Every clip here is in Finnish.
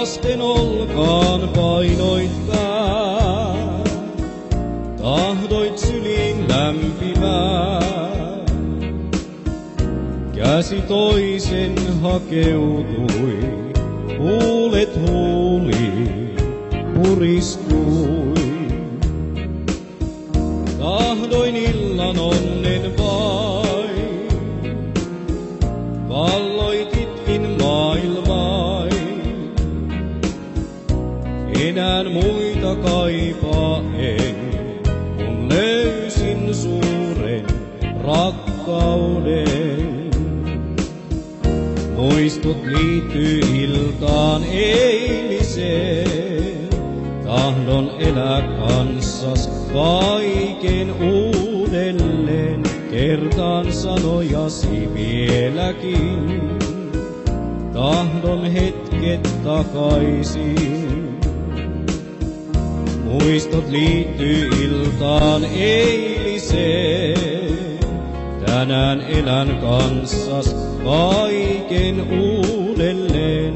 Vasten olkaan painoit pää, tahdoit syliin lämpimää. Käsi toisen hakeutui, huulet huuliin puristui. Tahdoin illan onnen vain, valloititkin maailmain. Enää muita kaipaa en, kun löysin suuren rakkauden. Muistot liittyy iltaan eiliseen, tahdon elää kanssas kaiken uudelleen. Kertaan sanojasi vieläkin, tahdon hetket takaisin. Muistot liittyy iltaan eiliseen, tänään elän kanssas kaiken uudelleen.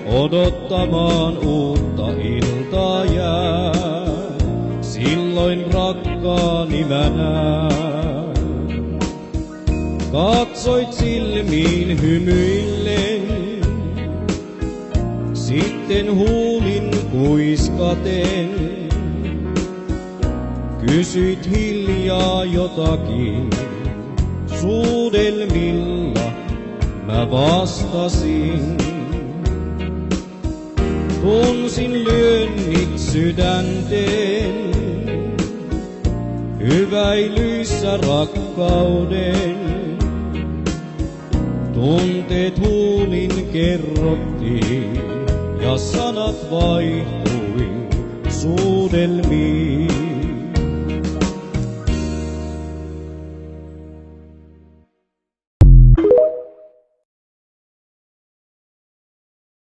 Odottamaan uutta iltaa jää, silloin rakkaani mä näen. Katsoit silmiin hymyillen, sitten huulin kuiskaten. Kysyit hiljaa jotakin, suudelmilla mä vastasin. Tunsin lyönnit sydänten, hyväilyissä rakkauden. Tunteet huulin kerrottiin ja sanat vaihtui suudelmiin.